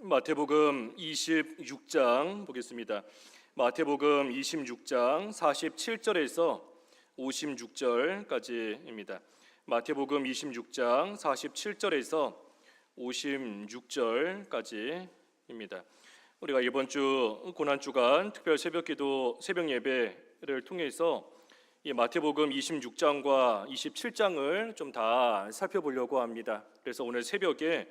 마태복음 26장 보겠습니다. 마태복음 26장 47절에서 56절까지입니다. 마태복음 26장 47절에서 56절까지입니다. 우리가 이번 주 고난주간 특별 새벽기도 새벽 예배를 통해서 이 마태복음 26장과 27장을 좀 다 살펴보려고 합니다. 그래서 오늘 새벽에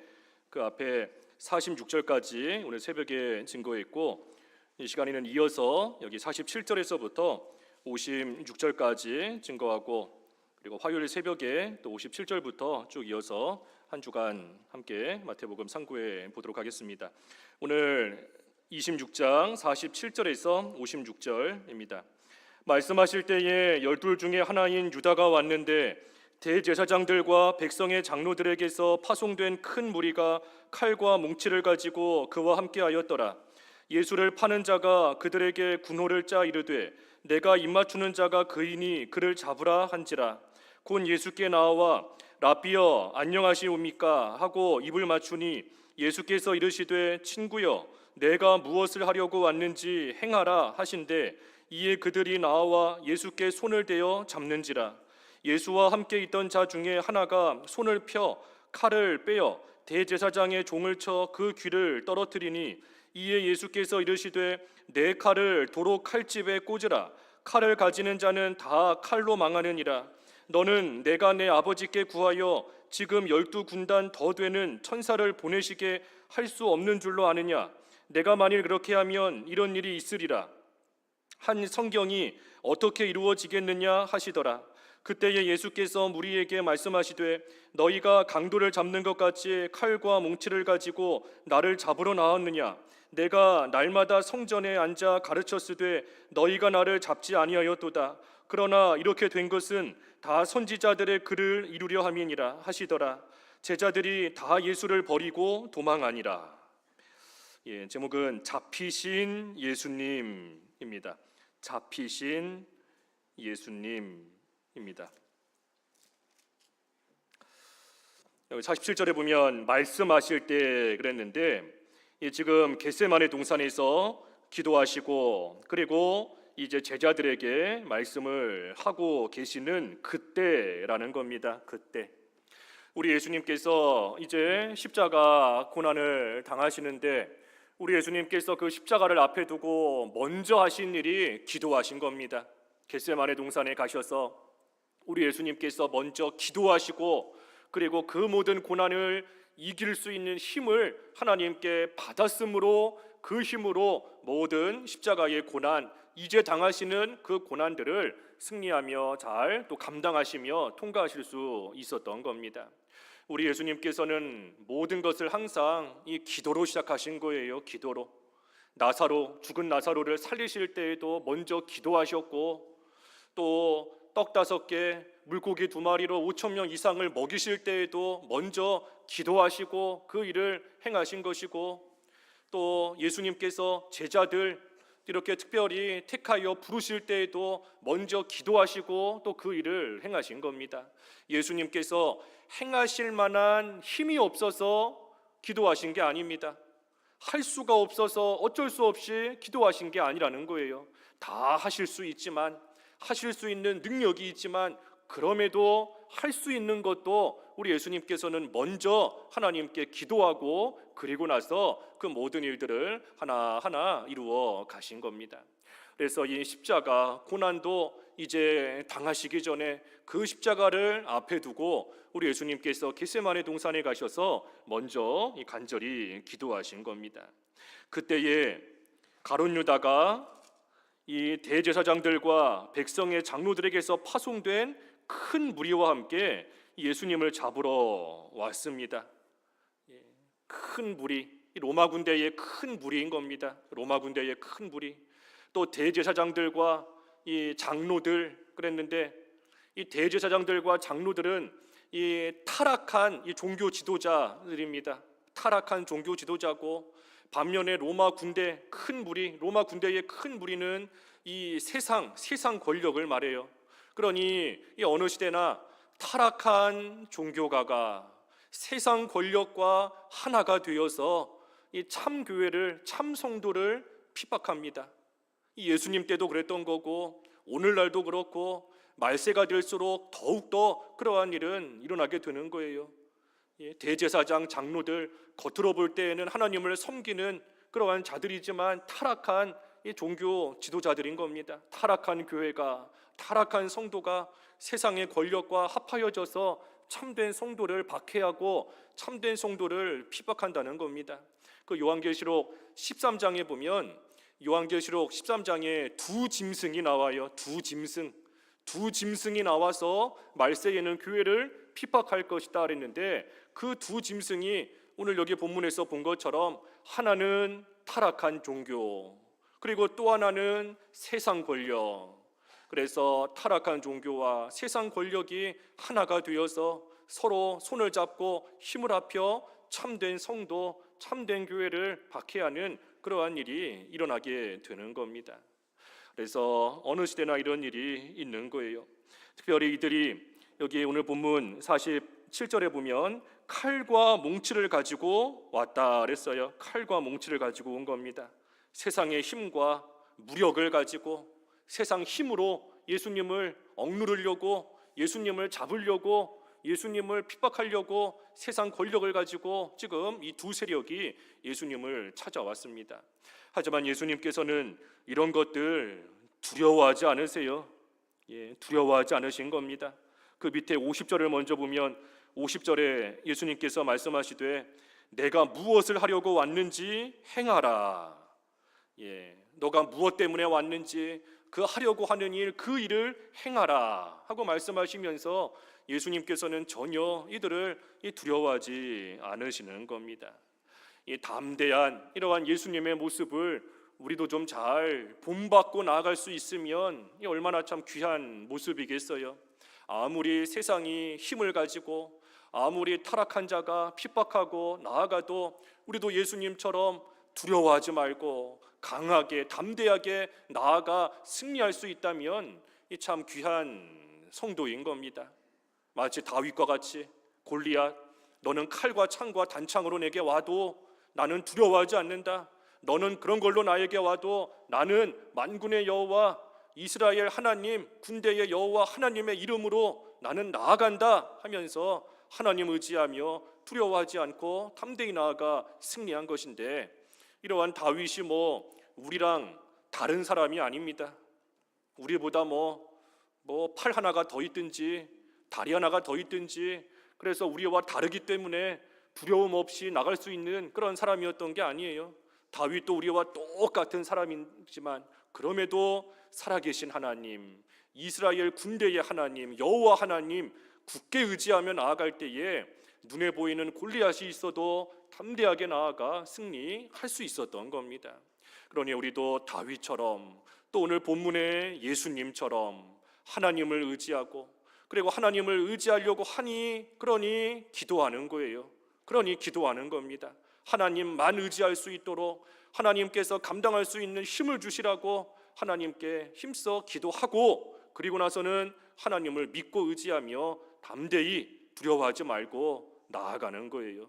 그 앞에 46절까지 오늘 새벽에 증거했고, 이 시간에는 이어서 여기 47절에서부터 56절까지 증거하고, 그리고 화요일 새벽에 또 57절부터 쭉 이어서 한 주간 함께 마태복음 상고해 보도록 하겠습니다. 오늘 26장 47절에서 56절입니다. 말씀하실 때에 12 중에 하나인 유다가 왔는데 대제사장들과 백성의 장로들에게서 파송된 큰 무리가 칼과 뭉치를 가지고 그와 함께하였더라. 예수를 파는 자가 그들에게 군호를 짜 이르되 내가 입맞추는 자가 그이니 그를 잡으라 한지라. 곧 예수께 나와 라삐여 안녕하시옵니까 하고 입을 맞추니 예수께서 이르시되 친구여 내가 무엇을 하려고 왔는지 행하라 하신대 이에 그들이 나와 예수께 손을 대어 잡는지라. 예수와 함께 있던 자 중에 하나가 손을 펴 칼을 빼어 대제사장의 종을 쳐 그 귀를 떨어뜨리니 이에 예수께서 이르시되 내 칼을 도로 칼집에 꽂으라. 칼을 가지는 자는 다 칼로 망하느니라. 너는 내가 내 아버지께 구하여 지금 12군단 더 되는 천사를 보내시게 할 수 없는 줄로 아느냐. 내가 만일 그렇게 하면 이런 일이 있으리라. 한 성경이 어떻게 이루어지겠느냐 하시더라. 그때에 예수께서 무리에게 말씀하시되 너희가 강도를 잡는 것 같이 칼과 뭉치를 가지고 나를 잡으러 나왔느냐. 내가 날마다 성전에 앉아 가르쳤으되 너희가 나를 잡지 아니하였도다. 그러나 이렇게 된 것은 다 선지자들의 글을 이루려 함이니라 하시더라. 제자들이 다 예수를 버리고 도망하니라. 제목은 잡히신 예수님입니다. 잡히신 예수님입니다. 여기 47절에 보면 말씀하실 때 그랬는데, 지금 겟세마네 동산에서 기도하시고 그리고 이제 제자들에게 말씀을 하고 계시는 그때라는 겁니다. 그때 우리 예수님께서 이제 십자가 고난을 당하시는데, 우리 예수님께서 그 십자가를 앞에 두고 먼저 하신 일이 기도하신 겁니다. 겟세마네 동산에 가셔서 우리 예수님께서 먼저 기도하시고 그리고 그 모든 고난을 이길 수 있는 힘을 하나님께 받았으므로 그 힘으로 모든 십자가의 고난, 이제 당하시는 그 고난들을 승리하며 잘 또 감당하시며 통과하실 수 있었던 겁니다. 우리 예수님께서는 모든 것을 항상 이 기도로 시작하신 거예요. 기도로. 죽은 나사로를 살리실 때에도 먼저 기도하셨고, 또 떡 5개 물고기 2마리로 5,000명 이상을 먹이실 때에도 먼저 기도하시고 그 일을 행하신 것이고, 또 예수님께서 제자들 이렇게 특별히 택하여 부르실 때에도 먼저 기도하시고 또 그 일을 행하신 겁니다. 예수님께서 행하실 만한 힘이 없어서 기도하신 게 아닙니다. 할 수가 없어서 어쩔 수 없이 기도하신 게 아니라는 거예요. 다 하실 수 있지만, 하실 수 있는 능력이 있지만, 그럼에도 할 수 있는 것도 우리 예수님께서는 먼저 하나님께 기도하고 그리고 나서 그 모든 일들을 하나하나 이루어 가신 겁니다. 그래서 이 십자가 고난도 이제 당하시기 전에 그 십자가를 앞에 두고 우리 예수님께서 겟세마네 동산에 가셔서 먼저 간절히 기도하신 겁니다. 그때에 가룟 유다가 이 대제사장들과 백성의 장로들에게서 파송된 큰 무리와 함께 예수님을 잡으러 왔습니다. 큰 무리, 로마 군대의 큰 무리인 겁니다. 로마 군대의 큰 무리. 또 대제사장들과 이 장로들 그랬는데, 이 대제사장들과 장로들은 이 타락한 이 종교 지도자들입니다. 타락한 종교 지도자고, 반면에 로마 군대 큰 무리, 로마 군대의 큰 무리는 이 세상 권력을 말해요. 그러니 이 어느 시대나 타락한 종교가가 세상 권력과 하나가 되어서 이 참 교회를, 참 성도를 핍박합니다. 이 예수님 때도 그랬던 거고 오늘날도 그렇고 말세가 될수록 더욱더 그러한 일은 일어나게 되는 거예요. 대제사장, 장로들 겉으로 볼 때에는 하나님을 섬기는 그러한 자들이지만 타락한 이 종교 지도자들인 겁니다. 타락한 교회가, 타락한 성도가 세상의 권력과 합하여져서 참된 성도를 박해하고 참된 성도를 핍박한다는 겁니다. 그 요한계시록 13장에 보면 요한계시록 13장에 두 짐승이 나와요. 두 짐승이 나와서 말세에는 교회를 핍박할 것이다 그랬는데 그 두 짐승이 오늘 여기 본문에서 본 것처럼 하나는 타락한 종교, 그리고 또 하나는 세상 권력. 그래서 타락한 종교와 세상 권력이 하나가 되어서 서로 손을 잡고 힘을 합혀 참된 성도, 참된 교회를 박해하는 그러한 일이 일어나게 되는 겁니다. 그래서 어느 시대나 이런 일이 있는 거예요. 특별히 이들이 여기 오늘 본문 47절에 보면 칼과 몽치를 가지고 왔다 그랬어요. 칼과 몽치를 가지고 온 겁니다. 세상의 힘과 무력을 가지고 세상 힘으로 예수님을 억누르려고, 예수님을 잡으려고, 예수님을 핍박하려고 세상 권력을 가지고 지금 이 두 세력이 예수님을 찾아왔습니다. 하지만 예수님께서는 이런 것들 두려워하지 않으세요. 두려워하지 않으신 겁니다. 그 밑에 50절을 먼저 보면 50절에 예수님께서 말씀하시되 내가 무엇을 하려고 왔는지 행하라. 너가 무엇 때문에 왔는지 그 하려고 하는 일, 그 일을 행하라 하고 말씀하시면서 예수님께서는 전혀 이들을 두려워하지 않으시는 겁니다. 이 담대한 이러한 예수님의 모습을 우리도 좀 잘 본받고 나아갈 수 있으면 얼마나 참 귀한 모습이겠어요. 아무리 세상이 힘을 가지고 아무리 타락한 자가 핍박하고 나아가도 우리도 예수님처럼 두려워하지 말고 강하게 담대하게 나아가 승리할 수 있다면 이 참 귀한 성도인 겁니다. 마치 다윗과 같이 골리앗, 너는 칼과 창과 단창으로 내게 와도 나는 두려워하지 않는다. 너는 그런 걸로 나에게 와도 나는 만군의 여호와 이스라엘 하나님, 군대의 여호와 하나님의 이름으로 나는 나아간다 하면서 하나님 의지하며 두려워하지 않고 담대히 나아가 승리한 것인데, 이러한 다윗이 우리랑 다른 사람이 아닙니다. 우리보다 팔 하나가 더 있든지 다리 하나가 더 있든지 그래서 우리와 다르기 때문에 두려움 없이 나갈 수 있는 그런 사람이었던 게 아니에요. 다윗도 우리와 똑같은 사람이지만 그럼에도 살아계신 하나님, 이스라엘 군대의 하나님, 여호와 하나님 굳게 의지하며 나아갈 때에 눈에 보이는 골리앗이 있어도 담대하게 나아가 승리할 수 있었던 겁니다. 그러니 우리도 다윗처럼 또 오늘 본문의 예수님처럼 하나님을 의지하고 그리고 하나님을 의지하려고 하니 그러니 기도하는 거예요. 그러니 기도하는 겁니다. 하나님만 의지할 수 있도록 하나님께서 감당할 수 있는 힘을 주시라고 하나님께 힘써 기도하고 그리고 나서는 하나님을 믿고 의지하며 담대히 두려워하지 말고 나아가는 거예요.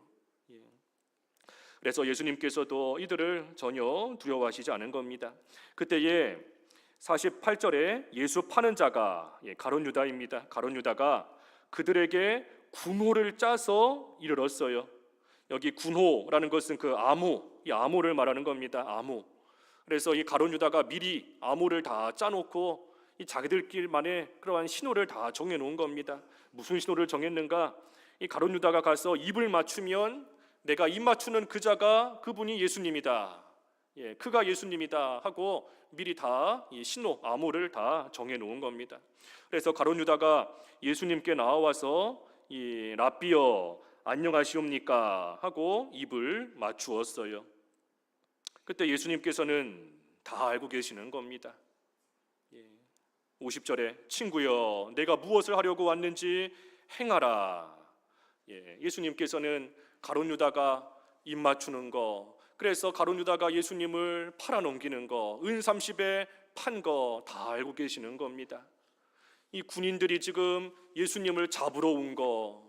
그래서 예수님께서도 이들을 전혀 두려워하시지 않은 겁니다. 그때에 48절에 예수 파는 자가 가룟 유다입니다. 가룟 유다가 그들에게 군호를 짜서 이르렀어요. 여기 군호라는 것은 그 암호, 이 암호를 말하는 겁니다. 암호. 그래서 이 가룟 유다가 미리 암호를 다 짜놓고 이 자기들끼리만의 그러한 신호를 다 정해놓은 겁니다. 무슨 신호를 정했는가? 이 가룟 유다가 가서 입을 맞추면 내가 입 맞추는 그자가 그분이 예수님이다. 그가 예수님이다 하고 미리 다 이 신호, 암호를 다 정해놓은 겁니다. 그래서 가룟 유다가 예수님께 나와서 이 랍비여 안녕하시옵니까 하고 입을 맞추었어요. 그때 예수님께서는 다 알고 계시는 겁니다. 50절에 친구여 내가 무엇을 하려고 왔는지 행하라. 예수님께서는 가룟 유다가 입 맞추는 거, 그래서 가룟 유다가 예수님을 팔아넘기는 거, 은 30에 판 거 다 알고 계시는 겁니다. 이 군인들이 지금 예수님을 잡으러 온 거,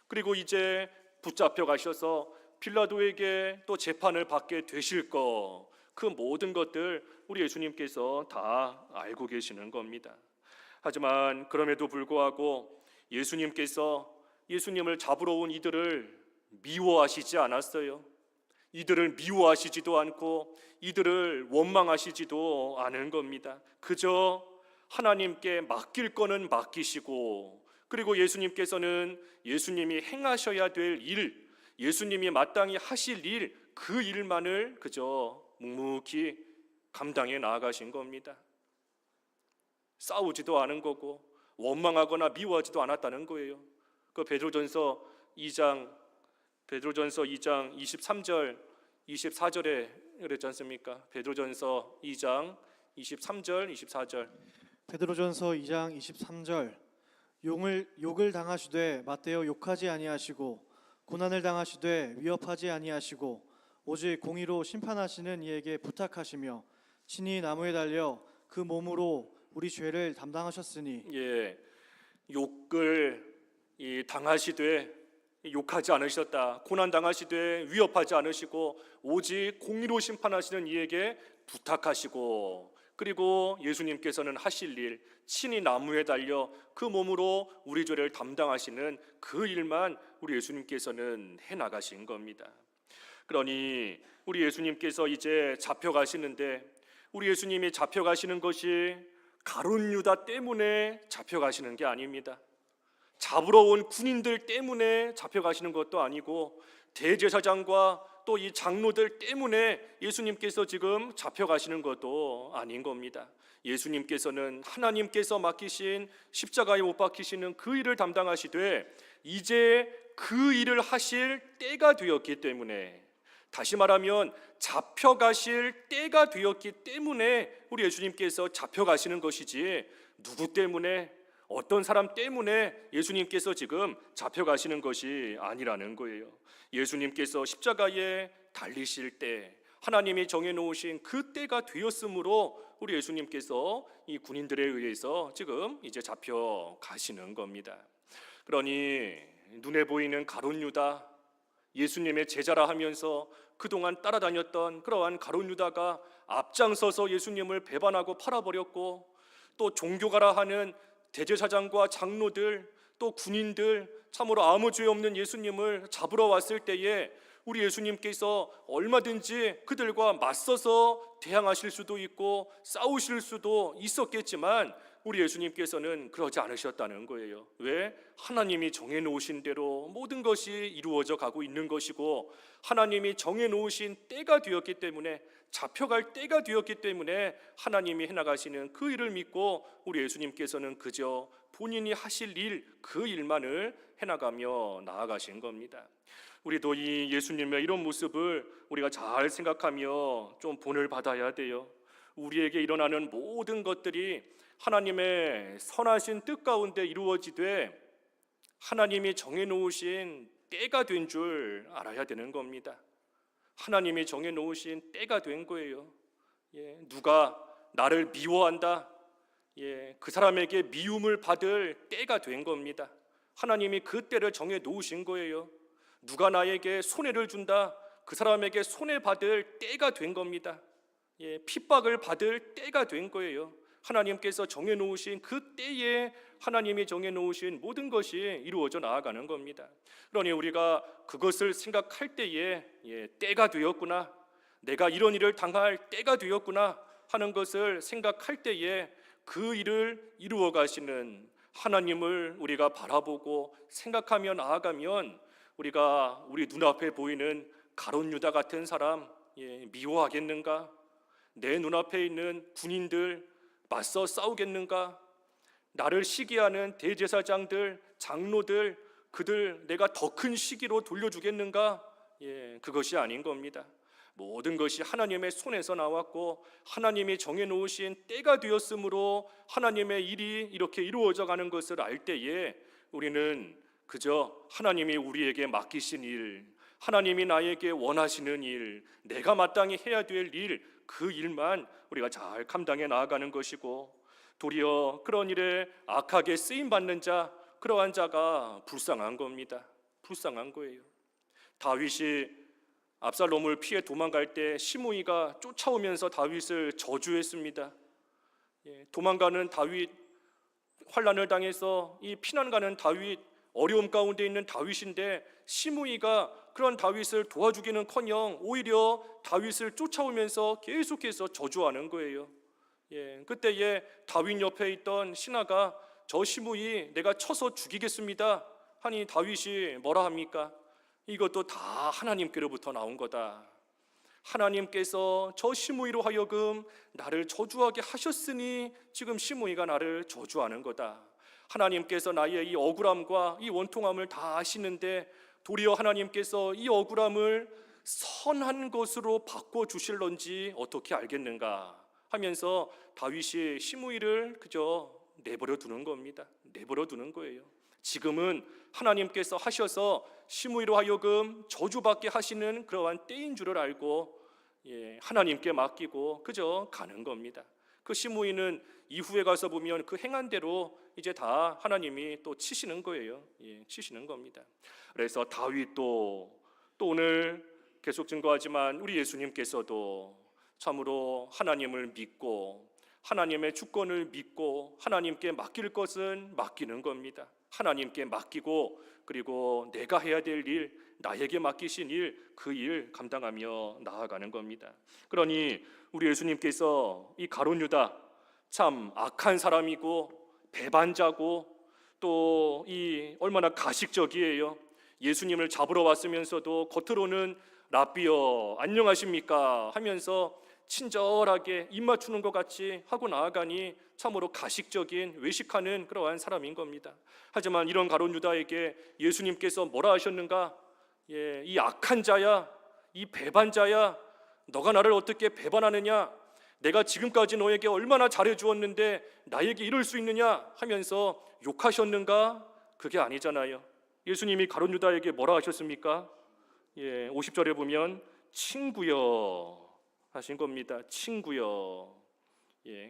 그리고 이제 붙잡혀 가셔서 빌라도에게 또 재판을 받게 되실 거, 그 모든 것들 우리 예수님께서 다 알고 계시는 겁니다. 하지만 그럼에도 불구하고 예수님을 잡으러 온 이들을 미워하시지 않았어요. 이들을 미워하시지도 않고 이들을 원망하시지도 않은 겁니다. 그저 하나님께 맡길 거는 맡기시고, 그리고 예수님께서는 예수님이 행하셔야 될 일, 예수님이 마땅히 하실 일, 그 일만을 그저 묵묵히 감당해 나아가신 겁니다. 싸우지도 않은 거고 원망하거나 미워하지도 않았다는 거예요. 그 베드로전서 2장 23절 24절에 그랬지 않습니까? 베드로전서 2장 23절 24절. 베드로전서 2장 23절 욕을 당하시되 맞대어 욕하지 아니하시고 고난을 당하시되 위협하지 아니하시고 오직 공의로 심판하시는 이에게 부탁하시며 친히 나무에 달려 그 몸으로 우리 죄를 담당하셨으니. 욕을 당하시되 욕하지 않으셨다. 고난 당하시되 위협하지 않으시고 오직 공의로 심판하시는 이에게 부탁하시고, 그리고 예수님께서는 하실 일, 친히 나무에 달려 그 몸으로 우리 죄를 담당하시는 그 일만 우리 예수님께서는 해나가신 겁니다. 그러니 우리 예수님께서 이제 잡혀가시는데, 우리 예수님이 잡혀가시는 것이 가룟 유다 때문에 잡혀가시는 게 아닙니다. 잡으러 온 군인들 때문에 잡혀가시는 것도 아니고, 대제사장과 또 이 장로들 때문에 예수님께서 지금 잡혀가시는 것도 아닌 겁니다. 예수님께서는 하나님께서 맡기신 십자가에 못 박히시는 그 일을 담당하시되 이제 그 일을 하실 때가 되었기 때문에, 다시 말하면 잡혀가실 때가 되었기 때문에 우리 예수님께서 잡혀가시는 것이지, 누구 때문에, 어떤 사람 때문에 예수님께서 지금 잡혀가시는 것이 아니라는 거예요. 예수님께서 십자가에 달리실 때 하나님이 정해놓으신 그 때가 되었으므로 우리 예수님께서 이 군인들에 의해서 지금 이제 잡혀가시는 겁니다. 그러니 눈에 보이는 가룟 유다, 예수님의 제자라 하면서 그동안 따라다녔던 그러한 가룟 유다가 앞장서서 예수님을 배반하고 팔아버렸고, 또 종교가라 하는 대제사장과 장로들, 또 군인들, 참으로 아무 죄 없는 예수님을 잡으러 왔을 때에 우리 예수님께서 얼마든지 그들과 맞서서 대항하실 수도 있고 싸우실 수도 있었겠지만, 우리 예수님께서는 그러지 않으셨다는 거예요. 왜? 하나님이 정해놓으신 대로 모든 것이 이루어져 가고 있는 것이고, 하나님이 정해놓으신 때가 되었기 때문에, 잡혀갈 때가 되었기 때문에 하나님이 해나가시는 그 일을 믿고 우리 예수님께서는 그저 본인이 하실 일, 그 일만을 해나가며 나아가신 겁니다. 우리도 이 예수님의 이런 모습을 우리가 잘 생각하며 좀 본을 받아야 돼요. 우리에게 일어나는 모든 것들이 하나님의 선하신 뜻 가운데 이루어지되 하나님이 정해놓으신 때가 된 줄 알아야 되는 겁니다. 하나님이 정해놓으신 때가 된 거예요. 누가 나를 미워한다, 그 사람에게 미움을 받을 때가 된 겁니다. 하나님이 그 때를 정해놓으신 거예요. 누가 나에게 손해를 준다, 그 사람에게 손해받을 때가 된 겁니다. 핍박을 받을 때가 된 거예요. 하나님께서 정해놓으신 그 때에 하나님이 정해놓으신 모든 것이 이루어져 나아가는 겁니다. 그러니 우리가 그것을 생각할 때에 때가 되었구나, 내가 이런 일을 당할 때가 되었구나 하는 것을 생각할 때에 그 일을 이루어 가시는 하나님을 우리가 바라보고 생각하며 나아가면, 우리가 우리 눈앞에 보이는 가룟 유다 같은 사람 미워하겠는가? 내 눈앞에 있는 군인들 맞서 싸우겠는가? 나를 시기하는 대제사장들, 장로들, 그들 내가 더 큰 시기로 돌려주겠는가? 그것이 아닌 겁니다. 모든 것이 하나님의 손에서 나왔고 하나님이 정해놓으신 때가 되었으므로 하나님의 일이 이렇게 이루어져 가는 것을 알 때에 우리는 그저 하나님이 우리에게 맡기신 일, 하나님이 나에게 원하시는 일, 내가 마땅히 해야 될 일, 그 일만 우리가 잘 감당해 나아가는 것이고, 도리어 그런 일에 악하게 쓰임받는 자, 그러한 자가 불쌍한 겁니다. 불쌍한 거예요. 다윗이 압살롬을 피해 도망갈 때 시므이가 쫓아오면서 다윗을 저주했습니다. 도망가는 다윗, 환난을 당해서 이 피난가는 다윗, 어려움 가운데 있는 다윗인데 시므이가 그런 다윗을 도와주기는커녕 오히려 다윗을 쫓아오면서 계속해서 저주하는 거예요. 그때에 다윗 옆에 있던 신하가 저 시므이 내가 쳐서 죽이겠습니다 하니 다윗이 뭐라 합니까? 이것도 다 하나님께로부터 나온 거다. 하나님께서 저 시므이로 하여금 나를 저주하게 하셨으니 지금 시므이가 나를 저주하는 거다. 하나님께서 나의 이 억울함과 이 원통함을 다 아시는데 도리어 하나님께서 이 억울함을 선한 것으로 바꿔주실런지 어떻게 알겠는가 하면서 다윗이 시므이를 그저 내버려 두는 겁니다. 내버려 두는 거예요. 지금은 하나님께서 하셔서 시므이로 하여금 저주받게 하시는 그러한 때인 줄을 알고 하나님께 맡기고 그저 가는 겁니다. 그 시므이는 이후에 가서 보면 그 행한 대로 이제 다 하나님이 또 치시는 거예요. 치시는 겁니다. 그래서 다윗도 또 오늘 계속 증거하지만 우리 예수님께서도 참으로 하나님을 믿고 하나님의 주권을 믿고 하나님께 맡길 것은 맡기는 겁니다. 하나님께 맡기고 그리고 내가 해야 될 일, 나에게 맡기신 일, 그 일 감당하며 나아가는 겁니다. 그러니 우리 예수님께서 이 가룟 유다 참 악한 사람이고 배반자고 또 이 얼마나 가식적이에요. 예수님을 잡으러 왔으면서도 겉으로는 랍비여 안녕하십니까 하면서 친절하게 입 맞추는 것 같이 하고 나아가니 참으로 가식적인 외식하는 그러한 사람인 겁니다. 하지만 이런 가룟 유다에게 예수님께서 뭐라 하셨는가? 이 악한 자야, 이 배반자야, 너가 나를 어떻게 배반하느냐? 내가 지금까지 너에게 얼마나 잘해주었는데 나에게 이럴 수 있느냐? 하면서 욕하셨는가? 그게 아니잖아요. 예수님이 가룟 유다에게 뭐라 하셨습니까? 50절에 보면 친구여 하신 겁니다. 친구여.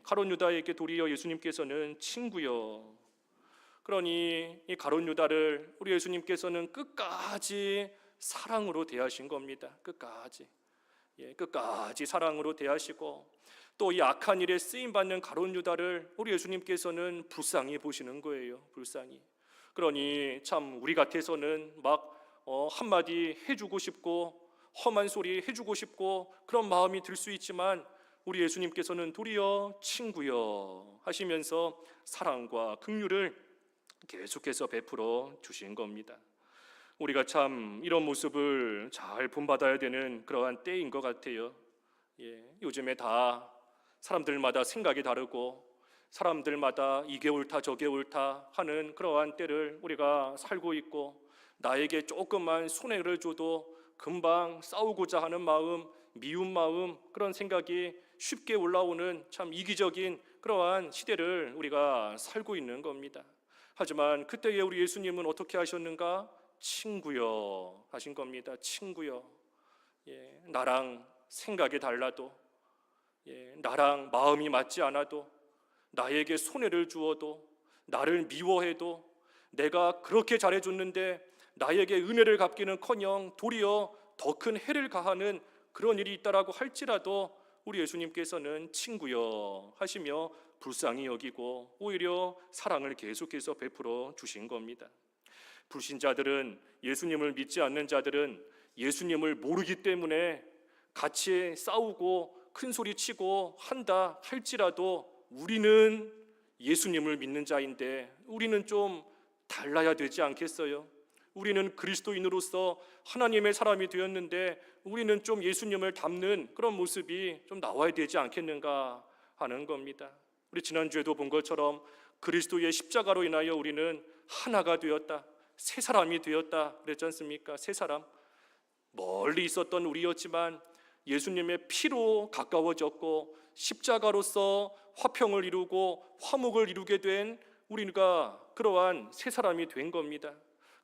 가룟 유다에게 도리어 예수님께서는 친구여. 그러니 이 가룟 유다를 우리 예수님께서는 끝까지 사랑으로 대하신 겁니다. 끝까지. 끝까지 사랑으로 대하시고 또 이 악한 일에 쓰임 받는 가룟 유다를 우리 예수님께서는 불쌍히 보시는 거예요. 불쌍히. 그러니 참 우리 같아서는 막 한마디 해주고 싶고 험한 소리 해주고 싶고 그런 마음이 들 수 있지만 우리 예수님께서는 도리어 친구여 하시면서 사랑과 긍휼을 계속해서 베풀어 주신 겁니다. 우리가 참 이런 모습을 잘 본받아야 되는 그러한 때인 것 같아요. 요즘에 다 사람들마다 생각이 다르고 사람들마다 이게 옳다 저게 옳다 하는 그러한 때를 우리가 살고 있고 나에게 조금만 손해를 줘도 금방 싸우고자 하는 마음, 미운 마음 그런 생각이 쉽게 올라오는 참 이기적인 그러한 시대를 우리가 살고 있는 겁니다. 하지만 그때에 우리 예수님은 어떻게 하셨는가? 친구여 하신 겁니다. 친구여. 나랑 생각이 달라도 나랑 마음이 맞지 않아도 나에게 손해를 주어도 나를 미워해도 내가 그렇게 잘해줬는데 나에게 은혜를 갚기는커녕 도리어 더 큰 해를 가하는 그런 일이 있다라고 할지라도 우리 예수님께서는 친구여 하시며 불쌍히 여기고 오히려 사랑을 계속해서 베풀어 주신 겁니다. 불신자들은 예수님을 믿지 않는 자들은 예수님을 모르기 때문에 같이 싸우고 큰 소리 치고 한다 할지라도 우리는 예수님을 믿는 자인데 우리는 좀 달라야 되지 않겠어요? 우리는 그리스도인으로서 하나님의 사람이 되었는데 우리는 좀 예수님을 닮는 그런 모습이 좀 나와야 되지 않겠는가 하는 겁니다. 우리 지난주에도 본 것처럼 그리스도의 십자가로 인하여 우리는 하나가 되었다. 새 사람이 되었다 그랬지 않습니까? 새 사람. 멀리 있었던 우리였지만 예수님의 피로 가까워졌고 십자가로서 화평을 이루고 화목을 이루게 된 우리가 그러한 새 사람이 된 겁니다.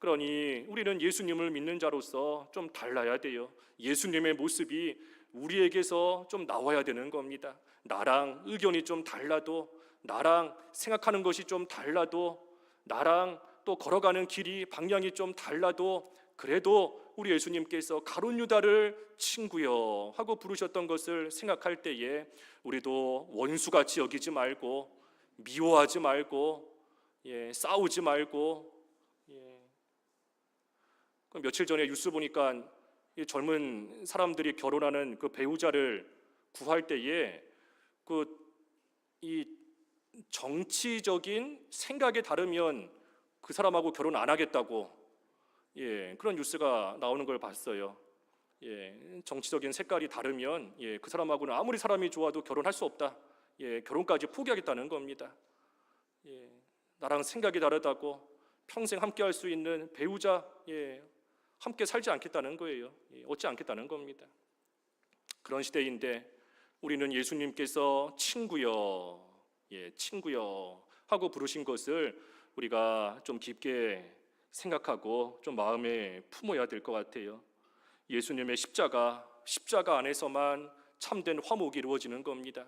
그러니 우리는 예수님을 믿는 자로서 좀 달라야 돼요. 예수님의 모습이 우리에게서 좀 나와야 되는 겁니다. 나랑 의견이 좀 달라도 나랑 생각하는 것이 좀 달라도 나랑 또 걸어가는 길이 방향이 좀 달라도 그래도 우리 예수님께서 가룟 유다를 친구여 하고 부르셨던 것을 생각할 때에 우리도 원수같이 여기지 말고 미워하지 말고 싸우지 말고 며칠 전에 뉴스 보니까 이 젊은 사람들이 결혼하는 그 배우자를 구할 때에 이 정치적인 생각에 다르면 그 사람하고 결혼 안 하겠다고 그런 뉴스가 나오는 걸 봤어요. 정치적인 색깔이 다르면 그 사람하고는 아무리 사람이 좋아도 결혼할 수 없다. 결혼까지 포기하겠다는 겁니다. 나랑 생각이 다르다고 평생 함께 할 수 있는 배우자 함께 살지 않겠다는 거예요. 얻지 않겠다는 겁니다. 그런 시대인데 우리는 예수님께서 친구여 친구여 하고 부르신 것을 우리가 좀 깊게 생각하고 좀 마음에 품어야 될 것 같아요. 예수님의 십자가 안에서만 참된 화목이 이루어지는 겁니다.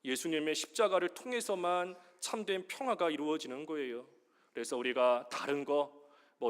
예수님의 십자가를 통해서만 참된 평화가 이루어지는 거예요. 그래서 우리가 다른 거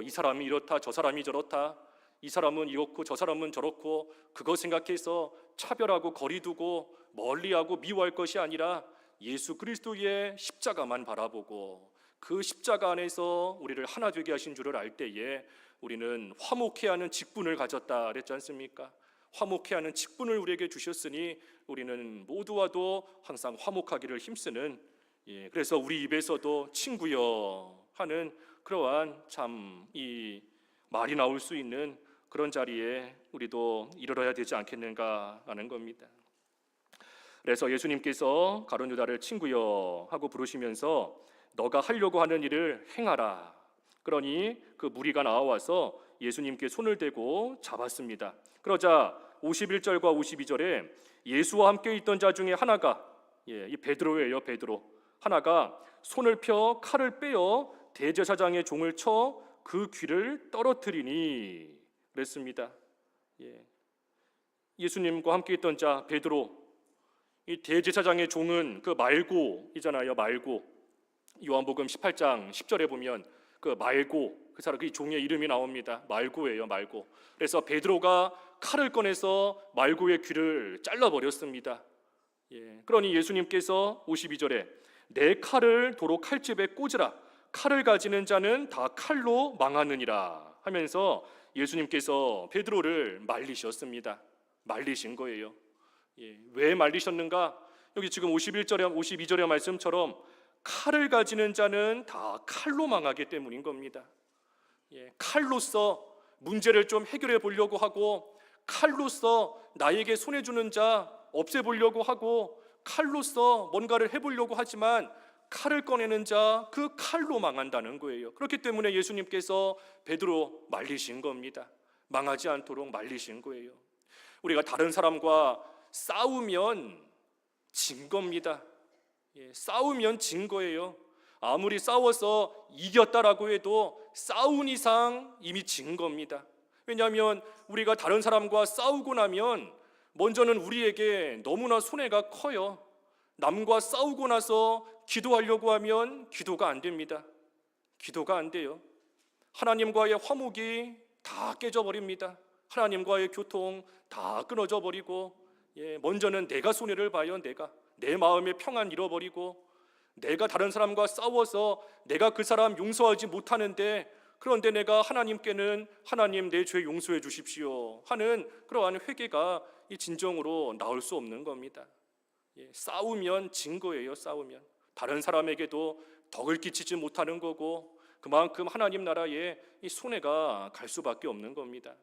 이 사람이 이렇다 저 사람이 저렇다 이 사람은 이렇고 저 사람은 저렇고 그거 생각해서 차별하고 거리두고 멀리하고 미워할 것이 아니라 예수 그리스도의 십자가만 바라보고 그 십자가 안에서 우리를 하나 되게 하신 줄을 알 때에 우리는 화목해야 하는 직분을 가졌다 그랬지 않습니까? 화목해야 하는 직분을 우리에게 주셨으니 우리는 모두와도 항상 화목하기를 힘쓰는 그래서 우리 입에서도 친구여 하는 그러한 참 이 말이 나올 수 있는 그런 자리에 우리도 이르러야 되지 않겠는가 하는 겁니다. 그래서 예수님께서 가룟 유다를 친구여 하고 부르시면서 너가 하려고 하는 일을 행하라. 그러니 그 무리가 나와서 예수님께 손을 대고 잡았습니다. 그러자 51절과 52절에 예수와 함께 있던 자 중에 하나가 이 베드로예요. 베드로 하나가 손을 펴 칼을 빼어 대제사장의 종을 쳐 그 귀를 떨어뜨리니 그랬습니다. 예수님과 함께 있던 자 베드로 이 대제사장의 종은 그 말고이잖아요. 말고 요한복음 18장 10절에 보면 그 말고 그 사람 그 종의 이름이 나옵니다. 말고예요. 말고. 그래서 베드로가 칼을 꺼내서 말고의 귀를 잘라버렸습니다. 그러니 예수님께서 52절에 내 칼을 도로 칼집에 꽂으라. 칼을 가지는 자는 다 칼로 망하느니라 하면서 예수님께서 베드로를 말리셨습니다. 말리신 거예요. 왜 말리셨는가? 여기 지금 51절에 52절의 말씀처럼 칼을 가지는 자는 다 칼로 망하기 때문인 겁니다. 칼로서 문제를 좀 해결해 보려고 하고 칼로서 나에게 손해주는 자 없애보려고 하고 칼로서 뭔가를 해보려고 하지만 칼을 꺼내는 자 그 칼로 망한다는 거예요. 그렇기 때문에 예수님께서 베드로 말리신 겁니다. 망하지 않도록 말리신 거예요. 우리가 다른 사람과 싸우면 진 겁니다. 싸우면 진 거예요. 아무리 싸워서 이겼다라고 해도 싸운 이상 이미 진 겁니다. 왜냐하면 우리가 다른 사람과 싸우고 나면 먼저는 우리에게 너무나 손해가 커요. 남과 싸우고 나서 기도하려고 하면 기도가 안 됩니다. 기도가 안 돼요. 하나님과의 화목이 다 깨져버립니다. 하나님과의 교통 다 끊어져 버리고 먼저는 내가 손해를 봐요. 내 마음의 평안 잃어버리고 내가 다른 사람과 싸워서 내가 그 사람 용서하지 못하는데 그런데 내가 하나님께는 하나님 내 죄 용서해 주십시오 하는 그러한 회개가 이 진정으로 나올 수 없는 겁니다. 싸우면 진 거예요. 싸우면 다른 사람에게도 덕을 끼치지 못하는 거고 그만큼 하나님 나라에 이 손해가 갈 수밖에 없는 겁니다.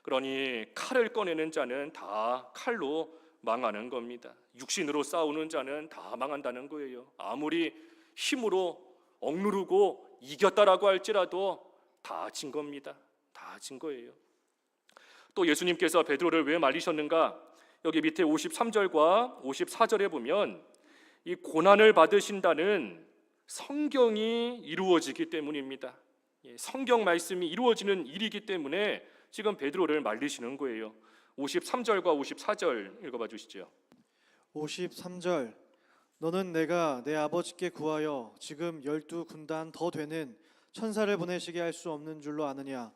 그러니 칼을 꺼내는 자는 다 칼로 망하는 겁니다. 육신으로 싸우는 자는 다 망한다는 거예요. 아무리 힘으로 억누르고 이겼다라고 할지라도 다 진 겁니다. 다 진 거예요. 또 예수님께서 베드로를 왜 말리셨는가? 여기 밑에 53절과 54절에 보면 이 고난을 받으신다는 성경이 이루어지기 때문입니다. 성경 말씀이 이루어지는 일이기 때문에 지금 베드로를 말리시는 거예요. 53절과 54절 읽어봐 주시죠. 53절 너는 내가 내 아버지께 구하여 지금 12군단 더 되는 천사를 보내시게 할 수 없는 줄로 아느냐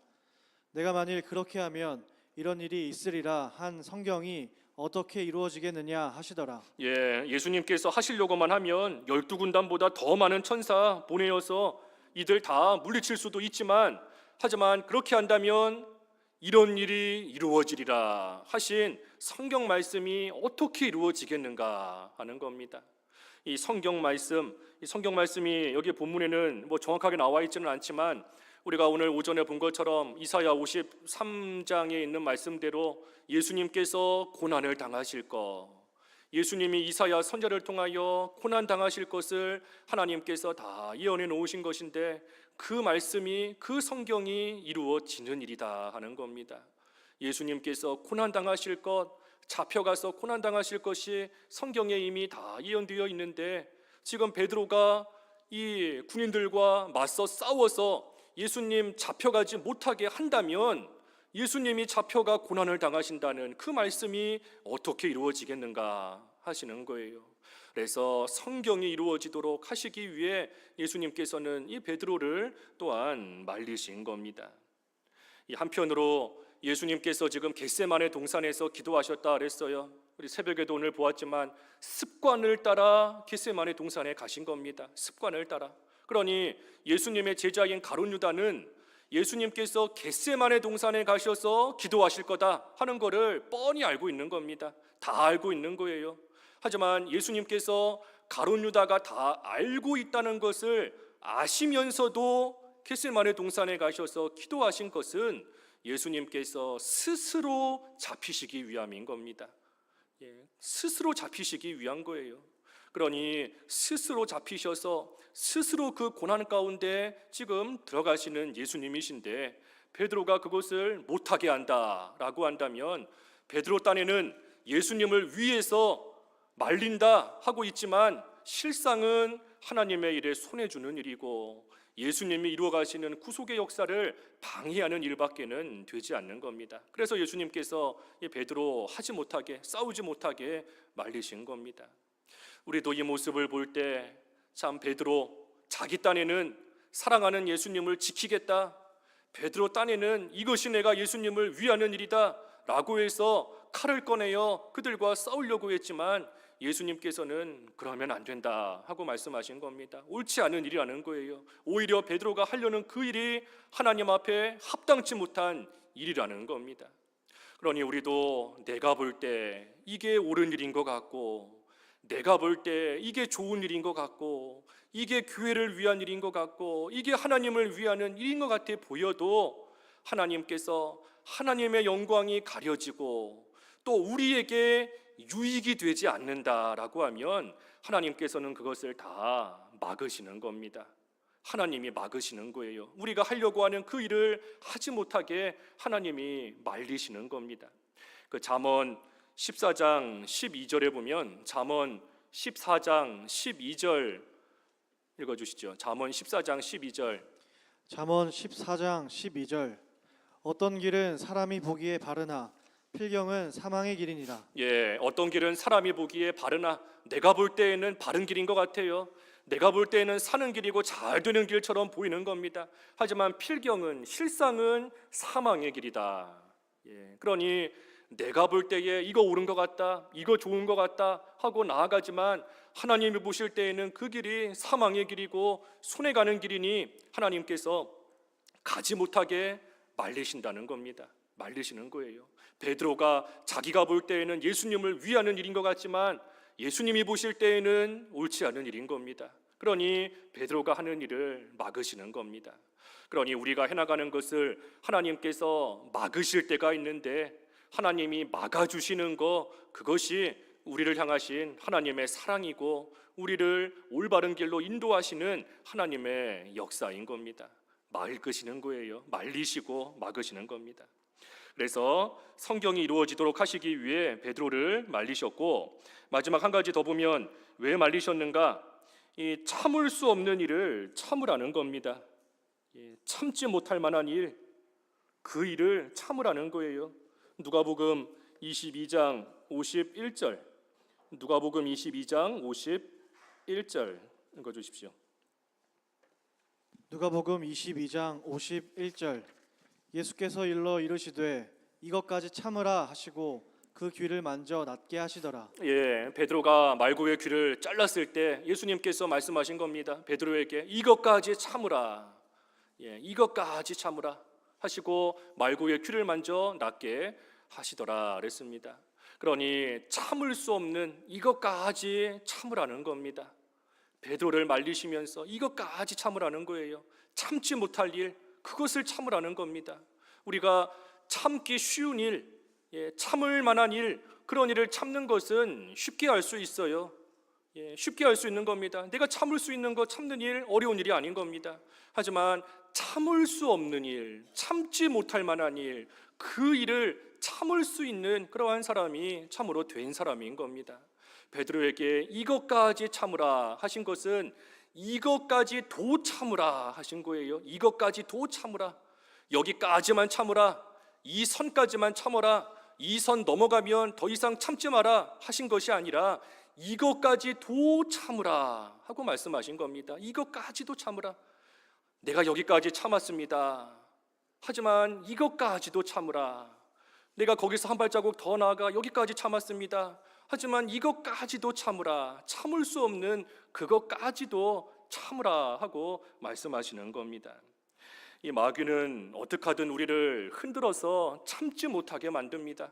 내가 만일 그렇게 하면 이런 일이 있으리라 한 성경이 어떻게 이루어지겠느냐 하시더라. 예수님께서 하시려고만 하면 12군단보다 더 많은 천사 보내어서 이들 다 물리칠 수도 있지만, 하지만 그렇게 한다면 이런 일이 이루어지리라 하신 성경 말씀이 어떻게 이루어지겠는가 하는 겁니다. 이 성경 말씀이 여기 본문에는 뭐 정확하게 나와 있지는 않지만, 우리가 오늘 오전에 본 것처럼 이사야 53장에 있는 말씀대로 예수님께서 고난을 당하실 것, 예수님이 이사야 선지자를 통하여 고난 당하실 것을 하나님께서 다 예언해 놓으신 것인데, 그 말씀이, 그 성경이 이루어지는 일이다 하는 겁니다. 예수님께서 고난 당하실 것, 잡혀가서 고난 당하실 것이 성경에 이미 다 예언되어 있는데, 지금 베드로가 이 군인들과 맞서 싸워서 예수님 잡혀가지 못하게 한다면 예수님이 잡혀가 고난을 당하신다는 그 말씀이 어떻게 이루어지겠는가 하시는 거예요. 그래서 성경이 이루어지도록 하시기 위해 예수님께서는 이 베드로를 또한 말리신 겁니다. 이 한편으로 예수님께서 지금 겟세마네 동산에서 기도하셨다 그랬어요. 우리 새벽에도 오늘 보았지만 습관을 따라 겟세마네 동산에 가신 겁니다. 습관을 따라. 그러니 예수님의 제자인 가룟 유다는 예수님께서 겟세마네 동산에 가셔서 기도하실 거다 하는 것을 뻔히 알고 있는 겁니다. 다 알고 있는 거예요. 하지만 예수님께서 가룟 유다가 다 알고 있다는 것을 아시면서도 겟세마네 동산에 가셔서 기도하신 것은 예수님께서 스스로 잡히시기 위함인 겁니다. 스스로 잡히시기 위한 거예요. 그러니 스스로 잡히셔서 스스로 그 고난 가운데 지금 들어가시는 예수님이신데, 베드로가 그것을 못하게 한다라고 한다면, 베드로 딴에는 예수님을 위해서 말린다 하고 있지만 실상은 하나님의 일에 손해 주는 일이고 예수님이 이루어가시는 구속의 역사를 방해하는 일밖에는 되지 않는 겁니다. 그래서 예수님께서 이 베드로 하지 못하게, 싸우지 못하게 말리신 겁니다. 우리도 이 모습을 볼 때 참 베드로 자기 딴에는 사랑하는 예수님을 지키겠다, 베드로 딴에는 이것이 내가 예수님을 위하는 일이다 라고 해서 칼을 꺼내어 그들과 싸우려고 했지만 예수님께서는 그러면 안 된다 하고 말씀하신 겁니다. 옳지 않은 일이라는 거예요. 오히려 베드로가 하려는 그 일이 하나님 앞에 합당치 못한 일이라는 겁니다. 그러니 우리도 내가 볼 때 이게 옳은 일인 것 같고, 내가 볼 때 이게 좋은 일인 것 같고, 이게 교회를 위한 일인 것 같고, 이게 하나님을 위하는 일인 것 같아 보여도 하나님께서 하나님의 영광이 가려지고 또 우리에게 유익이 되지 않는다라고 하면 하나님께서는 그것을 다 막으시는 겁니다. 하나님이 막으시는 거예요. 우리가 하려고 하는 그 일을 하지 못하게 하나님이 말리시는 겁니다. 그 잠언 14장 12절에 보면, 잠언 14장 12절 읽어주시죠. 잠언 14장 12절. 잠언 14장 12절. 어떤 길은 사람이 보기에 바르나 필경은 사망의 길이니라. 어떤 길은 사람이 보기에 바르나, 내가 볼 때에는 바른 길인 것 같아요. 내가 볼 때에는 사는 길이고 잘 되는 길처럼 보이는 겁니다. 하지만 필경은, 실상은 사망의 길이다. 그러니 내가 볼 때에 이거 옳은 것 같다, 이거 좋은 것 같다 하고 나아가지만 하나님이 보실 때에는 그 길이 사망의 길이고 손해 가는 길이니 하나님께서 가지 못하게 말리신다는 겁니다. 말리시는 거예요. 베드로가 자기가 볼 때에는 예수님을 위하는 일인 것 같지만 예수님이 보실 때에는 옳지 않은 일인 겁니다. 그러니 베드로가 하는 일을 막으시는 겁니다. 그러니 우리가 해나가는 것을 하나님께서 막으실 때가 있는데, 하나님이 막아주시는 것, 그것이 우리를 향하신 하나님의 사랑이고 우리를 올바른 길로 인도하시는 하나님의 역사인 겁니다. 막으시는 거예요. 말리시고 막으시는 겁니다. 그래서 성경이 이루어지도록 하시기 위해 베드로를 말리셨고, 마지막 한 가지 더 보면 왜 말리셨는가? 이 참을 수 없는 일을 참으라는 겁니다. 참지 못할 만한 일, 그 일을 참으라는 거예요. 누가복음 22장 51절. 누가복음 22장 51절 읽어주십시오. 누가복음 22장 51절. 예수께서 일러 이르시되 이것까지 참으라 하시고 그 귀를 만져 낫게 하시더라. 예, 베드로가 말구의 귀를 잘랐을 때 예수님께서 말씀하신 겁니다. 베드로에게 이것까지 참으라. 예, 이것까지 참으라 하시고 말구의 귀를 만져 낫게 하시더라 그랬습니다. 그러니 참을 수 없는 이것까지 참으라는 겁니다. 베드로를 말리시면서 이것까지 참으라는 거예요. 참지 못할 일, 그것을 참으라는 겁니다. 우리가 참기 쉬운 일, 참을 만한 일, 그런 일을 참는 것은 쉽게 할 수 있어요. 쉽게 할 수 있는 겁니다. 내가 참을 수 있는 거 참는 일 어려운 일이 아닌 겁니다. 하지만 참을 수 없는 일, 참지 못할 만한 일, 그 일을 참을 수 있는 그러한 사람이 참으로 된 사람인 겁니다. 베드로에게 이것까지 참으라 하신 것은 이것까지 도 참으라 하신 거예요. 이것까지 도 참으라. 여기까지만 참으라. 이 선까지만 참아라. 이 선 넘어가면 더 이상 참지 마라 하신 것이 아니라 이것까지 도 참으라 하고 말씀하신 겁니다. 이것까지도 참으라. 내가 여기까지 참았습니다. 하지만 이것까지도 참으라. 내가 거기서 한 발자국 더 나아가 여기까지 참았습니다. 하지만 이것까지도 참으라. 참을 수 없는 그것까지도 참으라 하고 말씀하시는 겁니다. 이 마귀는 어떻게 하든 우리를 흔들어서 참지 못하게 만듭니다.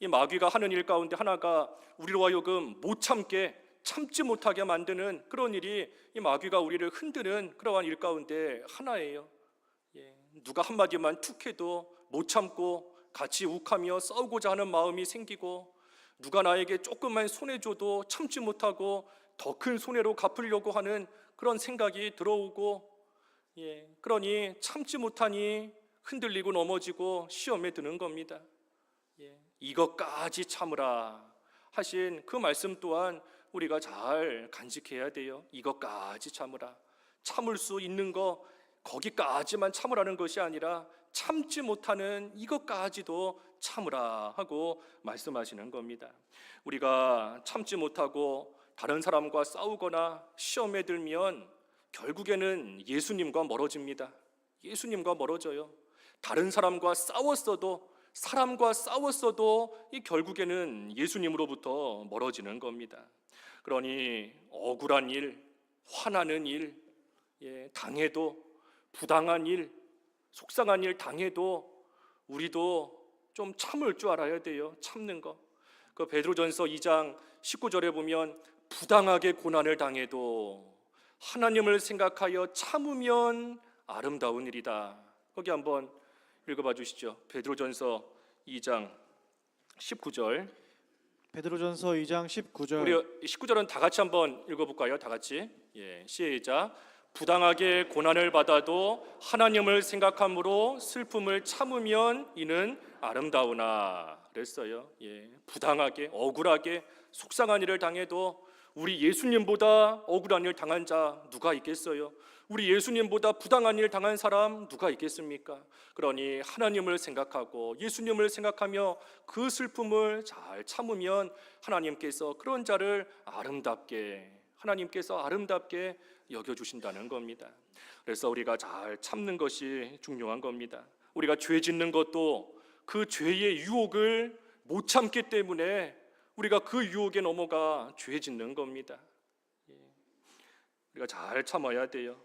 이 마귀가 하는 일 가운데 하나가 우리로 하여금 못 참게, 참지 못하게 만드는 그런 일이 이 마귀가 우리를 흔드는 그러한 일 가운데 하나예요. 누가 한마디만 툭 해도 못 참고 같이 욱하며 싸우고자 하는 마음이 생기고, 누가 나에게 조금만 손해줘도 참지 못하고 더 큰 손해로 갚으려고 하는 그런 생각이 들어오고, 그러니 참지 못하니 흔들리고 넘어지고 시험에 드는 겁니다. 이것까지 참으라 하신 그 말씀 또한 우리가 잘 간직해야 돼요. 이것까지 참으라. 참을 수 있는 거 거기까지만 참으라는 것이 아니라 참지 못하는 이것까지도 참으라 하고 말씀하시는 겁니다. 우리가 참지 못하고 다른 사람과 싸우거나 시험에 들면 결국에는 예수님과 멀어집니다. 예수님과 멀어져요. 다른 사람과 싸웠어도 이 결국에는 예수님으로부터 멀어지는 겁니다. 그러니 억울한 일, 화나는 일, 당해도 부당한 일, 속상한 일 당해도 우리도 좀 참을 줄 알아야 돼요. 참는 거. 그 베드로전서 2장 19절에 보면 부당하게 고난을 당해도 하나님을 생각하여 참으면 아름다운 일이다. 거기 한번 읽어봐 주시죠. 베드로전서 2장 19절. 베드로전서 2장 19절. 우리 19절은 다 같이 한번 읽어볼까요? 다 같이. 시작. 부당하게 고난을 받아도 하나님을 생각함으로 슬픔을 참으면 이는 아름다우나 그랬어요. 부당하게, 억울하게, 속상한 일을 당해도 우리 예수님보다 억울한 일 당한 자 누가 있겠어요? 우리 예수님보다 부당한 일 당한 사람 누가 있겠습니까? 그러니 하나님을 생각하고 예수님을 생각하며 그 슬픔을 잘 참으면 하나님께서 그런 자를 하나님께서 아름답게 여겨주신다는 겁니다. 그래서 우리가 잘 참는 것이 중요한 겁니다. 우리가 죄 짓는 것도 그 죄의 유혹을 못 참기 때문에 우리가 그 유혹에 넘어가 죄 짓는 겁니다. 우리가 잘 참아야 돼요.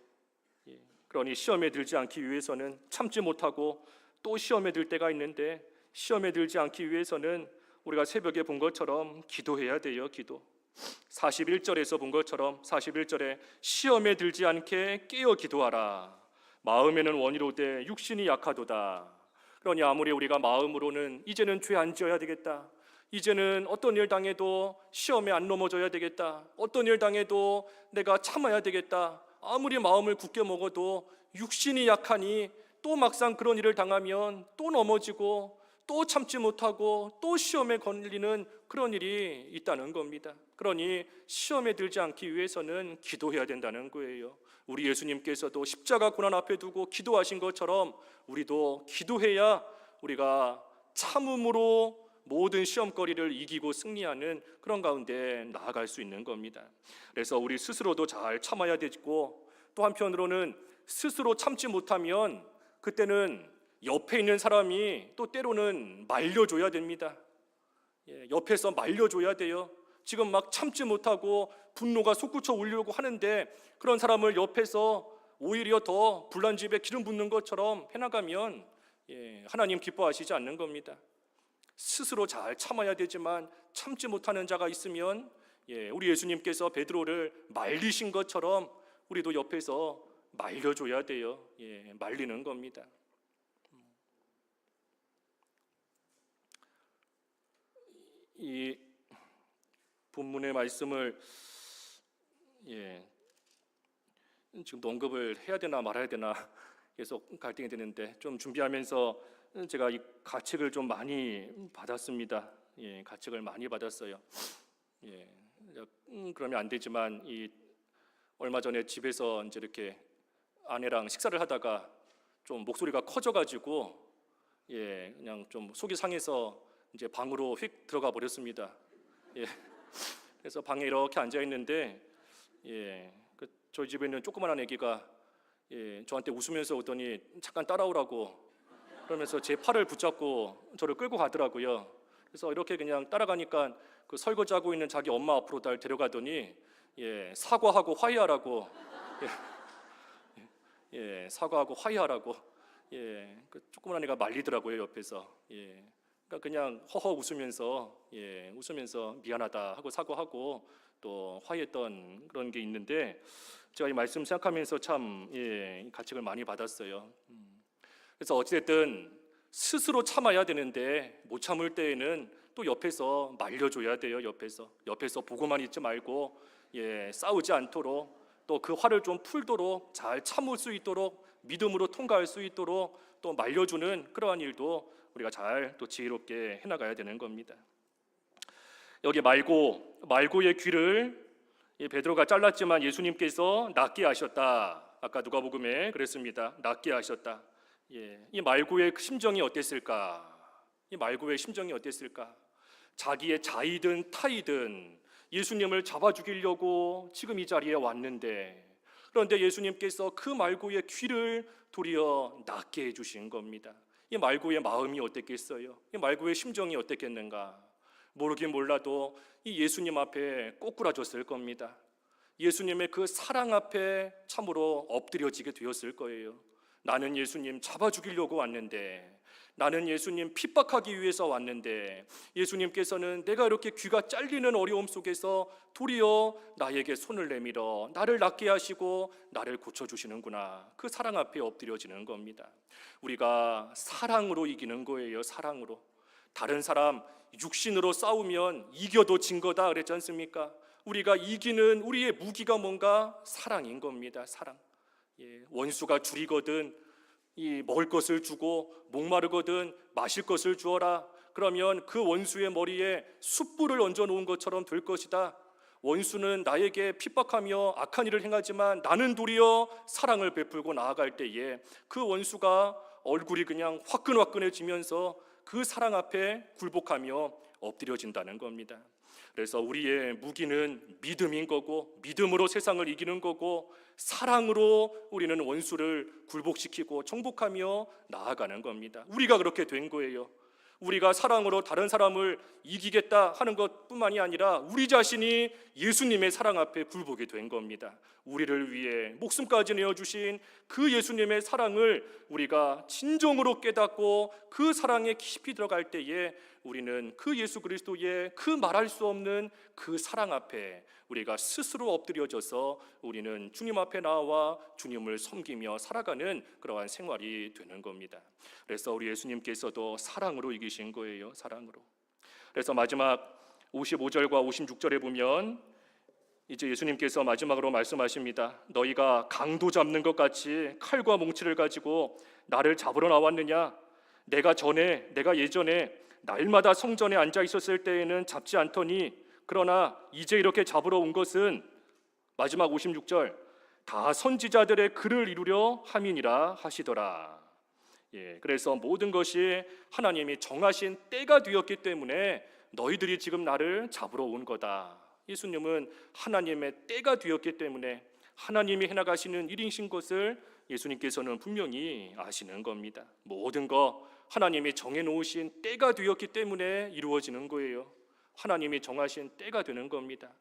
그러니 시험에 들지 않기 위해서는 참지 못하고 또 시험에 들 때가 있는데, 시험에 들지 않기 위해서는 우리가 새벽에 본 것처럼 기도해야 돼요. 기도. 41절에서 본 것처럼 41절에 시험에 들지 않게 깨어 기도하라. 마음에는 원이로되 육신이 약하도다. 그러니 아무리 우리가 마음으로는 이제는 죄 안 지어야 되겠다, 이제는 어떤 일 당해도 시험에 안 넘어져야 되겠다, 어떤 일 당해도 내가 참아야 되겠다, 아무리 마음을 굳게 먹어도 육신이 약하니 또 막상 그런 일을 당하면 또 넘어지고 또 참지 못하고 또 시험에 걸리는 그런 일이 있다는 겁니다. 그러니 시험에 들지 않기 위해서는 기도해야 된다는 거예요. 우리 예수님께서도 십자가 고난 앞에 두고 기도하신 것처럼 우리도 기도해야 우리가 참음으로 모든 시험거리를 이기고 승리하는 그런 가운데 나아갈 수 있는 겁니다. 그래서 우리 스스로도 잘 참아야 되고, 또 한편으로는 스스로 참지 못하면 그때는 옆에 있는 사람이 또 때로는 말려줘야 됩니다. 옆에서 말려줘야 돼요. 지금 막 참지 못하고 분노가 솟구쳐 올리려고 하는데 그런 사람을 옆에서 오히려 더 불난 집에 기름 붓는 것처럼 해나가면 하나님 기뻐하시지 않는 겁니다. 스스로 잘 참아야 되지만 참지 못하는 자가 있으면 우리 예수님께서 베드로를 말리신 것처럼 우리도 옆에서 말려줘야 돼요. 말리는 겁니다. 이 본문의 말씀을 지금 언급을 해야 되나 말아야 되나 계속 갈등이 되는데 좀 준비하면서 제가 이 가책을 좀 많이 받았습니다. 가책을 많이 받았어요. 그러면 안 되지만 얼마 전에 집에서 이제 이렇게 아내랑 식사를 하다가 좀 목소리가 커져가지고 그냥 좀 속이 상해서 이제 방으로 휙 들어가 버렸습니다. 그래서 방에 이렇게 앉아 있는데 저희 집에 있는 조그만한 아기가 저한테 웃으면서 오더니 잠깐 따라오라고 그러면서 제 팔을 붙잡고 저를 끌고 가더라고요. 그래서 이렇게 그냥 따라가니까 그 설거지하고 있는 자기 엄마 앞으로 날 데려가더니 사과하고 화해하라고 사과하고 화해하라고 그 조그만 애가 말리더라고요 옆에서. 그러니까 그냥 허허 웃으면서 미안하다 하고 사과하고 또 화해했던 그런 게 있는데 제가 이 말씀 생각하면서 참 가책을 많이 받았어요. 그래서 어찌됐든 스스로 참아야 되는데 못 참을 때에는 또 옆에서 말려줘야 돼요. 옆에서 보고만 있지 말고 싸우지 않도록 또 그 화를 좀 풀도록 잘 참을 수 있도록 믿음으로 통과할 수 있도록 또 말려주는 그러한 일도 우리가 잘 또 지혜롭게 해나가야 되는 겁니다. 여기 말고의 귀를 베드로가 잘랐지만 예수님께서 낫게 하셨다. 아까 누가복음에 그랬습니다. 낫게 하셨다. 이 말고의 심정이 어땠을까? 자기의 자이든 타이든 예수님을 잡아 죽이려고 지금 이 자리에 왔는데 그런데 예수님께서 그 말고의 귀를 도리어 낫게 해주신 겁니다. 이 말고의 마음이 어땠겠어요? 이 말고의 심정이 어땠겠는가? 모르긴 몰라도 이 예수님 앞에 꼬꾸라졌을 겁니다. 예수님의 그 사랑 앞에 참으로 엎드려지게 되었을 거예요. 나는 예수님 잡아 죽이려고 왔는데, 나는 예수님 핍박하기 위해서 왔는데 예수님께서는 내가 이렇게 귀가 잘리는 어려움 속에서 도리어 나에게 손을 내밀어 나를 낫게 하시고 나를 고쳐주시는구나. 그 사랑 앞에 엎드려지는 겁니다. 우리가 사랑으로 이기는 거예요. 사랑으로. 다른 사람 육신으로 싸우면 이겨도 진 거다 그랬지 않습니까? 우리가 이기는 우리의 무기가 뭔가? 사랑인 겁니다. 사랑. 원수가 줄이거든 먹을 것을 주고 목마르거든 마실 것을 주어라. 그러면 그 원수의 머리에 숯불을 얹어 놓은 것처럼 될 것이다. 원수는 나에게 핍박하며 악한 일을 행하지만 나는 도리어 사랑을 베풀고 나아갈 때에 그 원수가 얼굴이 그냥 화끈화끈해지면서 그 사랑 앞에 굴복하며 엎드려진다는 겁니다. 그래서 우리의 무기는 믿음인 거고, 믿음으로 세상을 이기는 거고, 사랑으로 우리는 원수를 굴복시키고 정복하며 나아가는 겁니다. 우리가 그렇게 된 거예요. 우리가 사랑으로 다른 사람을 이기겠다 하는 것뿐만이 아니라 우리 자신이 예수님의 사랑 앞에 굴복이 된 겁니다. 우리를 위해 목숨까지 내어주신 그 예수님의 사랑을 우리가 진정으로 깨닫고 그 사랑에 깊이 들어갈 때에 우리는 그 예수 그리스도의 그 말할 수 없는 그 사랑 앞에 우리가 스스로 엎드려져서 우리는 주님 앞에 나와 주님을 섬기며 살아가는 그러한 생활이 되는 겁니다. 그래서 우리 예수님께서도 사랑으로 이기신 거예요. 사랑으로. 그래서 마지막 55절과 56절에 보면 이제 예수님께서 마지막으로 말씀하십니다. 너희가 강도 잡는 것 같이 칼과 몽치를 가지고 나를 잡으러 나왔느냐? 내가 예전에 날마다 성전에 앉아 있었을 때에는 잡지 않더니 그러나 이제 이렇게 잡으러 온 것은 마지막 56절 다 선지자들의 글을 이루려 함이니라 하시더라. 그래서 모든 것이 하나님이 정하신 때가 되었기 때문에 너희들이 지금 나를 잡으러 온 거다. 예수님은 하나님의 때가 되었기 때문에 하나님이 해나가시는 일이신 것을 예수님께서는 분명히 아시는 겁니다. 모든 거 하나님이 정해놓으신 때가 되었기 때문에 이루어지는 거예요. 하나님이 정하신 때가 되는 겁니다.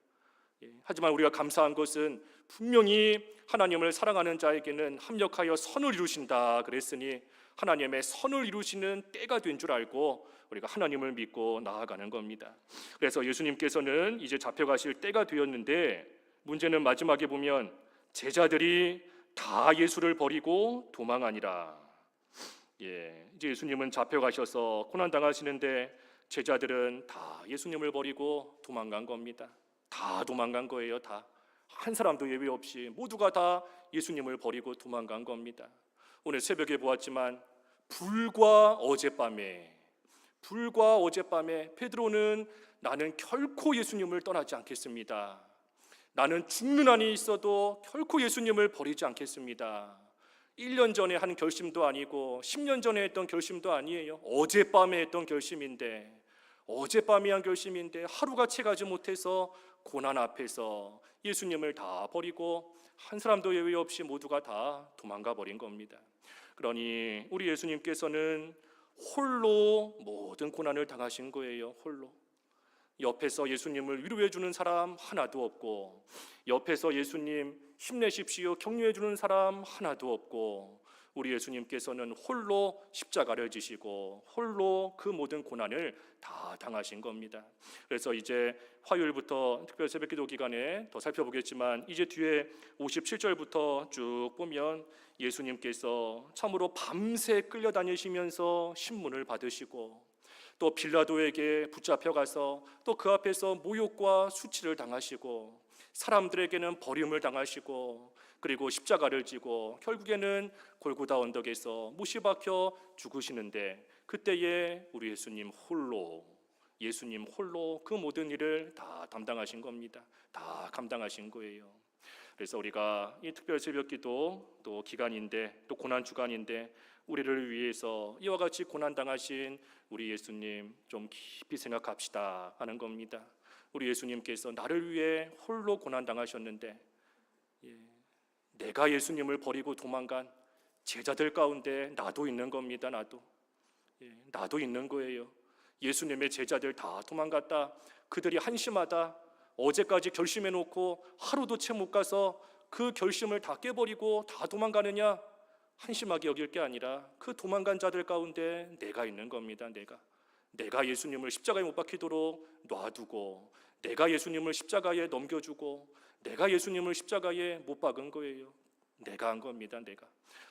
하지만 우리가 감사한 것은 분명히 하나님을 사랑하는 자에게는 합력하여 선을 이루신다 그랬으니 하나님의 선을 이루시는 때가 된 줄 알고 우리가 하나님을 믿고 나아가는 겁니다. 그래서 예수님께서는 이제 잡혀가실 때가 되었는데, 문제는 마지막에 보면 제자들이 다 예수를 버리고 도망하니라. 이제 예수님은 잡혀가셔서 고난당하시는데 제자들은 다 예수님을 버리고 도망간 겁니다. 다 도망간 거예요. 다 한 사람도 예외 없이 모두가 다 예수님을 버리고 도망간 겁니다. 오늘 새벽에 보았지만 불과 어젯밤에 베드로는 나는 결코 예수님을 떠나지 않겠습니다. 나는 죽는 한이 있어도 결코 예수님을 버리지 않겠습니다. 1년 전에 한 결심도 아니고 10년 전에 했던 결심도 아니에요. 어젯밤에 했던 결심인데, 어젯밤에 한 결심인데 하루가 채가지 못해서 고난 앞에서 예수님을 다 버리고 한 사람도 예외 없이 모두가 다 도망가 버린 겁니다. 그러니 우리 예수님께서는 홀로 모든 고난을 당하신 거예요. 홀로. 옆에서 예수님을 위로해 주는 사람 하나도 없고, 옆에서 예수님 힘내십시오 격려해 주는 사람 하나도 없고, 우리 예수님께서는 홀로 십자가를 지시고 홀로 그 모든 고난을 다 당하신 겁니다. 그래서 이제 화요일부터 특별 새벽기도 기간에 더 살펴보겠지만, 이제 뒤에 57절부터 쭉 보면 예수님께서 참으로 밤새 끌려다니시면서 신문을 받으시고, 또 빌라도에게 붙잡혀가서 또 그 앞에서 모욕과 수치를 당하시고, 사람들에게는 버림을 당하시고, 그리고 십자가를 지고 결국에는 골고다 언덕에서 못이 박혀 죽으시는데, 그때에 우리 예수님 홀로 그 모든 일을 다 담당하신 겁니다. 다 감당하신 거예요. 그래서 우리가 이 특별 새벽기도 또 기간인데, 또 고난 주간인데, 우리를 위해서 이와 같이 고난 당하신 우리 예수님 좀 깊이 생각합시다 하는 겁니다. 우리 예수님께서 나를 위해 홀로 고난 당하셨는데, 내가 예수님을 버리고 도망간 제자들 가운데 나도 있는 겁니다. 나도 있는 거예요. 예수님의 제자들 다 도망갔다. 그들이 한심하다. 어제까지 결심해 놓고 하루도 채 못 가서 그 결심을 다 깨버리고 다 도망가느냐? 한심하게 여길 게 아니라 그 도망간 자들 가운데 내가 있는 겁니다. 내가 예수님을 십자가에 못 박히도록 놔두고, 내가 예수님을 십자가에 넘겨주고, 내가 예수님을 십자가에 못 박은 거예요. 내가 한 겁니다.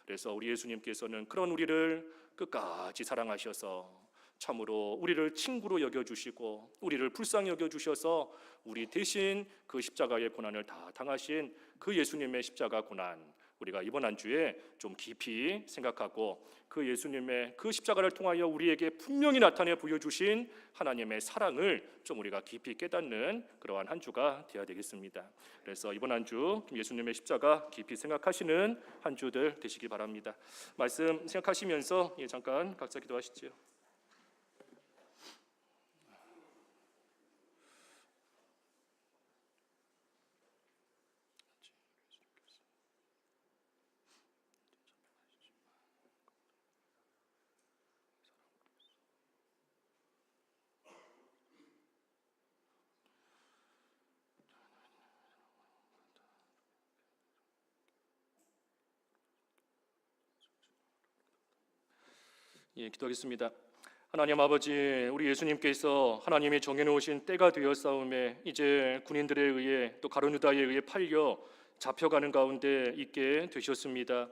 그래서 우리 예수님께서는 그런 우리를 끝까지 사랑하셔서 참으로 우리를 친구로 여겨주시고, 우리를 불쌍히 여겨주셔서 우리 대신 그 십자가의 고난을 다 당하신 그 예수님의 십자가 고난, 우리가 이번 한 주에 좀 깊이 생각하고, 그 예수님의 그 십자가를 통하여 우리에게 분명히 나타내 보여주신 하나님의 사랑을 좀 우리가 깊이 깨닫는 그러한 한 주가 되어야 되겠습니다. 그래서 이번 한 주 예수님의 십자가 깊이 생각하시는 한 주들 되시기 바랍니다. 말씀 생각하시면서 잠깐 각자 기도하시죠. 기도하겠습니다. 하나님 아버지, 우리 예수님께서 하나님이 정해놓으신 때가 되었사오매 이제 군인들에 의해 또 가룟 유다에 의해 팔려 잡혀가는 가운데 있게 되셨습니다.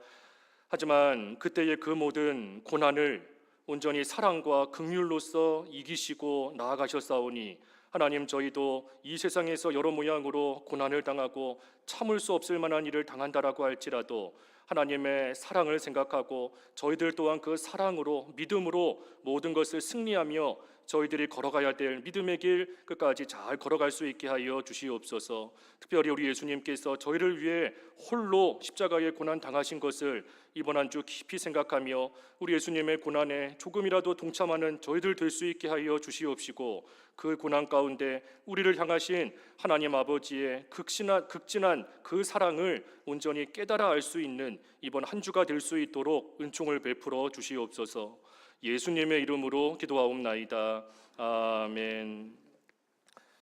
하지만 그때의 그 모든 고난을 온전히 사랑과 긍휼로서 이기시고 나아가셨사오니, 하나님 저희도 이 세상에서 여러 모양으로 고난을 당하고 참을 수 없을 만한 일을 당한다라고 할지라도 하나님의 사랑을 생각하고 저희들 또한 그 사랑으로 믿음으로 모든 것을 승리하며 저희들이 걸어가야 될 믿음의 길 끝까지 잘 걸어갈 수 있게 하여 주시옵소서. 특별히 우리 예수님께서 저희를 위해 홀로 십자가의 고난 당하신 것을 이번 한 주 깊이 생각하며 우리 예수님의 고난에 조금이라도 동참하는 저희들 될 수 있게 하여 주시옵시고, 그 고난 가운데 우리를 향하신 하나님 아버지의 극진한 그 사랑을 온전히 깨달아 알 수 있는 되는 이번 한 주가 될 수 있도록 은총을 베풀어 주시옵소서. 예수님의 이름으로 기도하옵나이다. 아멘.